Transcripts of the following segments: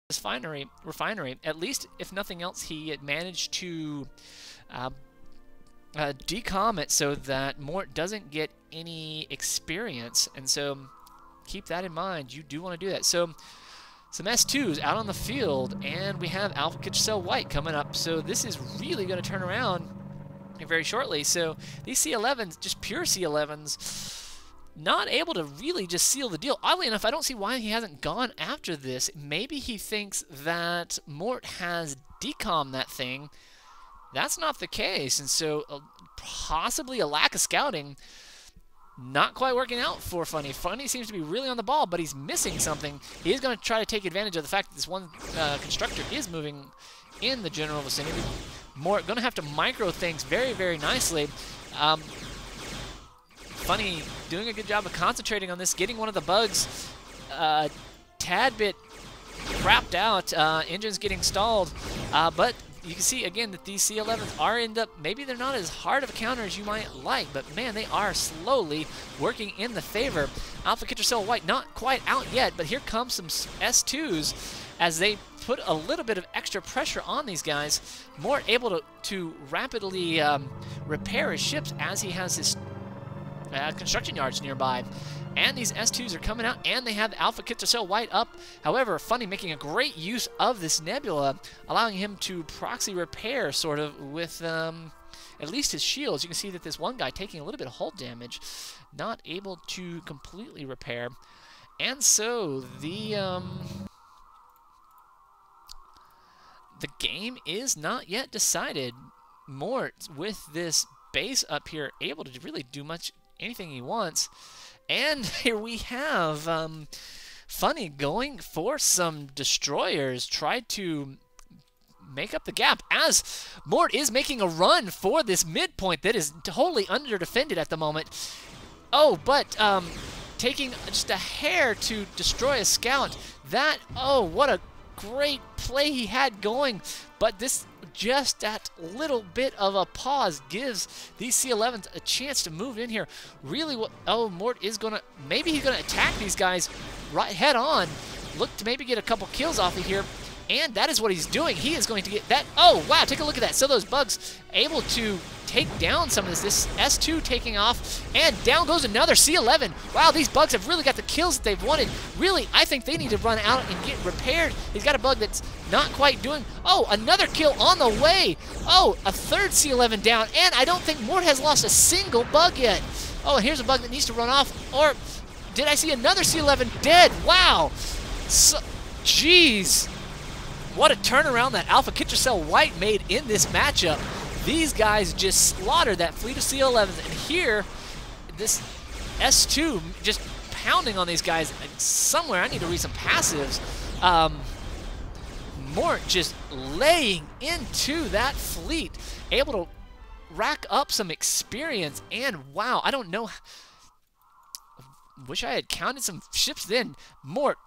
refinery. At least, if nothing else, he had managed to decom it so that Mort doesn't get any experience. And so keep that in mind. You do want to do that. So some S2s out on the field, and we have Alpha Kitchell White coming up. So this is really going to turn around very shortly. So these C11s, just pure C11s, not able to really just seal the deal. Oddly enough, I don't see why he hasn't gone after this. Maybe he thinks that Mort has decommed that thing. That's not the case, and so possibly a lack of scouting. Not quite working out for Funny. Funny seems to be really on the ball, but he's missing something. He is going to try to take advantage of the fact that this one constructor is moving in the general vicinity. Mort going to have to micro things very, very nicely. Funny doing a good job of concentrating on this, getting one of the bugs tad bit crapped out. Engine's getting stalled, but you can see again that these C11s are maybe they're not as hard of a counter as you might like, but man, they are slowly working in the favor. Alpha Kitchell White not quite out yet, but here comes some S2s as they put a little bit of extra pressure on these guys. Mort able to rapidly repair his ships as he has his construction yards nearby. And these S2s are coming out, and they have Alpha Kitchell White up. However, Funny making a great use of this nebula, allowing him to proxy repair, sort of, with at least his shields. You can see that this one guy taking a little bit of hull damage, not able to completely repair. And so the game is not yet decided. Mort, with this base up here, able to really do anything he wants. And here we have Funny going for some destroyers, tried to make up the gap as Mort is making a run for this midpoint that is totally under-defended at the moment. Oh, but taking just a hair to destroy a scout. Oh, what a great play he had going. But this, just that little bit of a pause gives these C11s a chance to move in here. Really, Mort is going to, maybe he's going to attack these guys right head on. Look to maybe get a couple kills off of here. And that is what he's doing. He is going to get that. Oh, wow, take a look at that. So those bugs able to take down some of this. This S2 taking off, and down goes another C11. Wow, these bugs have really got the kills that they've wanted. Really, I think they need to run out and get repaired. He's got a bug that's not quite doing. Oh, another kill on the way. Oh, a third C11 down, and I don't think Mort has lost a single bug yet. Oh, and here's a bug that needs to run off. Or did I see another C11 dead? Wow. Jeez. What a turnaround that Alpha Kitchell White made in this matchup. These guys just slaughtered that fleet of C11s, and here, this S2 just pounding on these guys. Somewhere I need to read some passives. Mort just laying into that fleet, able to rack up some experience, and wow, I don't know. Wish I had counted some ships then. Mort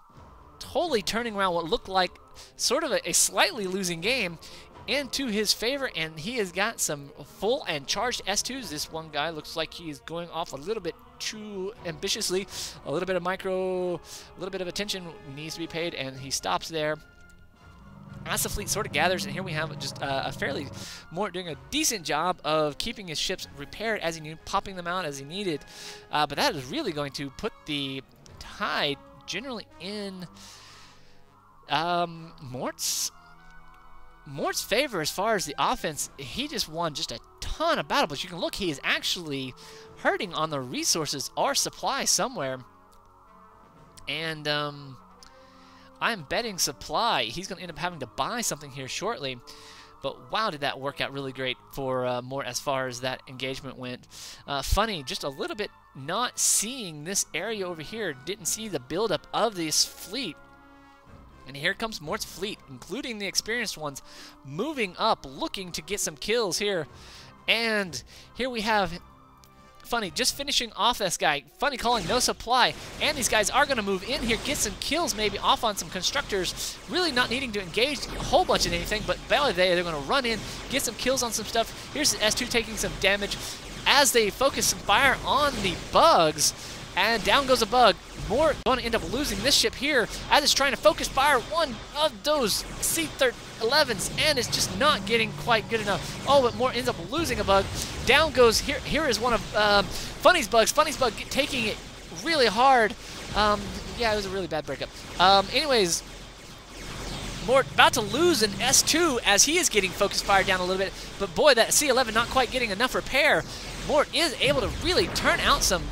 totally turning around what looked like sort of a slightly losing game into his favor, and he has got some full and charged S2s. This one guy looks like he is going off a little bit too ambitiously. A little bit of attention needs to be paid, and he stops there. As the fleet sort of gathers, and here we have just Mort doing a decent job of keeping his ships repaired as he needed, popping them out as he needed. But that is really going to put the tide generally in Mort's favor as far as the offense. He just won just a ton of battle, but you can look, he is actually hurting on the resources or supply somewhere. And I'm betting supply. He's going to end up having to buy something here shortly. But wow, did that work out really great for Mort as far as that engagement went. Funny, just a little bit not seeing this area over here. Didn't see the buildup of this fleet. And here comes Mort's fleet, including the experienced ones, moving up, looking to get some kills here. And here we have Funny just finishing off this guy. Funny calling no supply. And these guys are going to move in here, get some kills maybe off on some constructors. Really not needing to engage a whole bunch of anything, but they're going to run in, get some kills on some stuff. Here's the S2 taking some damage as they focus some fire on the bugs. And down goes a bug. Mort going to end up losing this ship here as it's trying to focus fire one of those C-11s, and it's just not getting quite good enough. Oh, but Mort ends up losing a bug. Down goes, here is one of Funny's bugs. Funny's bug taking it really hard. Yeah, it was a really bad breakup. Anyways, Mort about to lose an S2 as he is getting focus fire down a little bit, but boy, that C-11 not quite getting enough repair. Mort is able to really turn out some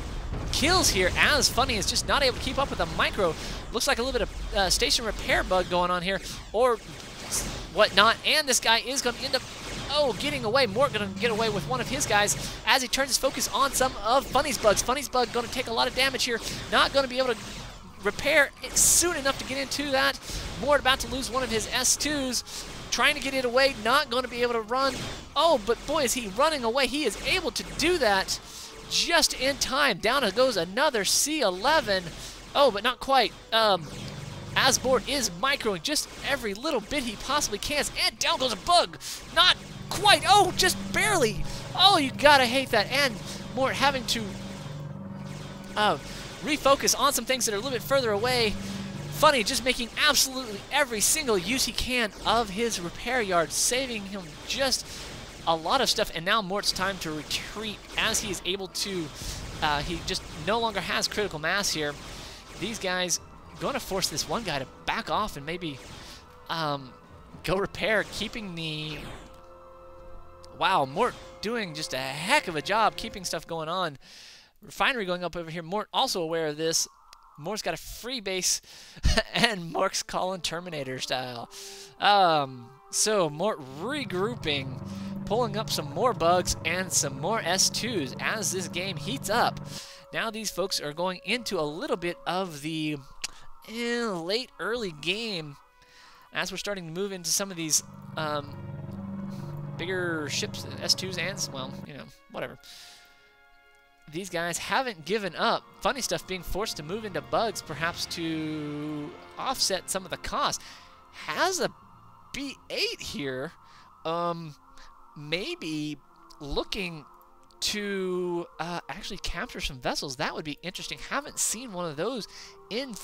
kills here as Funny is just not able to keep up with the micro. Looks like a little bit of station repair bug going on here or whatnot, and this guy is going to end up getting away. Mort going to get away with one of his guys as he turns his focus on some of Funny's bugs. Funny's bug going to take a lot of damage here, not going to be able to repair it soon enough to get into that. Mort about to lose one of his S2s, trying to get it away, not going to be able to run. Oh, but boy, is he running away. He is able to do that just in time. Down goes another C-11. Oh, but not quite. As Mort is microing just every little bit he possibly can. And down goes a bug. Not quite. Oh, just barely. Oh, you gotta hate that. And Mort having to refocus on some things that are a little bit further away. Funny just making absolutely every single use he can of his repair yard, saving him just a lot of stuff. And now Mort's time to retreat as he is able to, he just no longer has critical mass here. These guys going to force this one guy to back off and maybe go repair, keeping the, wow, Mort doing just a heck of a job keeping stuff going on. Refinery going up over here. Mort also aware of this. Mort's got a free base, and Mort's calling Terminator style. So Mort regrouping, pulling up some more bugs and some more S2s as this game heats up. Now these folks are going into a little bit of the late early game as we're starting to move into some of these bigger ships, S2s and, well, you know, whatever. These guys haven't given up. FunnyStuff being forced to move into bugs, perhaps to offset some of the cost. Has a B8 here, maybe looking to actually capture some vessels. That would be interesting. Haven't seen one of those in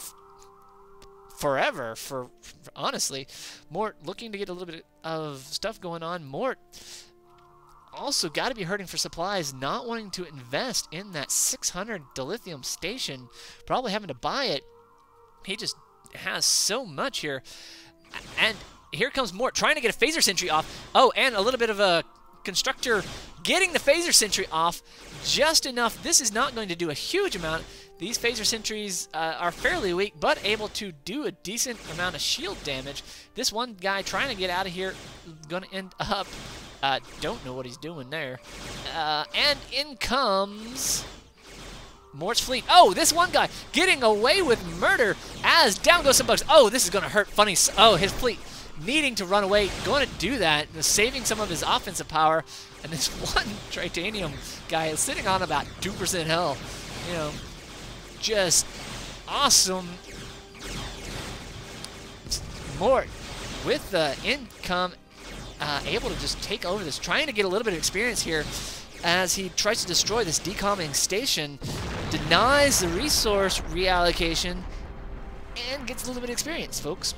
forever, for honestly. Mort looking to get a little bit of stuff going on. Mort also got to be hurting for supplies, not wanting to invest in that 600 dilithium station, probably having to buy it. He just has so much here. And here comes Mort trying to get a phaser sentry off. Oh, and a little bit of a constructor getting the phaser sentry off just enough. This is not going to do a huge amount. These phaser sentries are fairly weak, but able to do a decent amount of shield damage. This one guy trying to get out of here going to end up, don't know what he's doing there. And in comes Mort's fleet. Oh, this one guy getting away with murder as down goes some bugs. Oh, this is going to hurt Funny. Oh, his fleet needing to run away, going to do that, saving some of his offensive power. And this one titanium guy is sitting on about 2% health. You know, just awesome. Mort with the income, able to just take over this, trying to get a little bit of experience here as he tries to destroy this decomming station, denies the resource reallocation, and gets a little bit of experience, folks.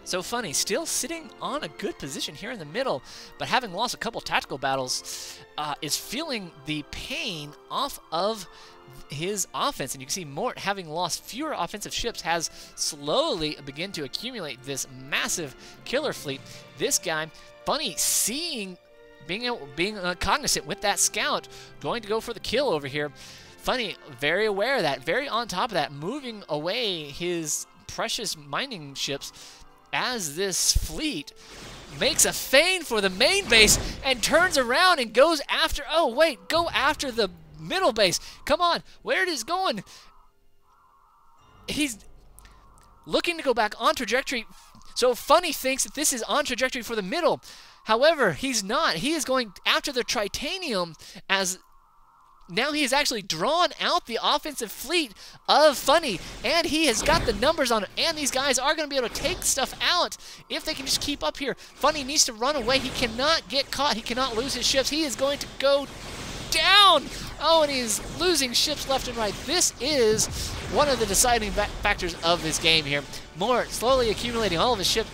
So Funny, still sitting on a good position here in the middle, but having lost a couple tactical battles, is feeling the pain off of his offense. And you can see Mort, having lost fewer offensive ships, has slowly begun to accumulate this massive killer fleet. This guy, Funny, seeing, being cognizant with that scout, going to go for the kill over here. Funny, very aware of that, very on top of that, moving away his precious mining ships as this fleet makes a feint for the main base and turns around and goes after, oh wait, go after the middle base. Come on, where it is going? He's looking to go back on trajectory. So Funny thinks that this is on trajectory for the middle. However, he's not. He is going after the titanium as now he has actually drawn out the offensive fleet of Funny, and he has got the numbers on it, and these guys are going to be able to take stuff out if they can just keep up here. Funny needs to run away. He cannot get caught. He cannot lose his ships. He is going to go down. Oh, and he's losing ships left and right. This is one of the deciding factors of this game here. Mort slowly accumulating all of his ships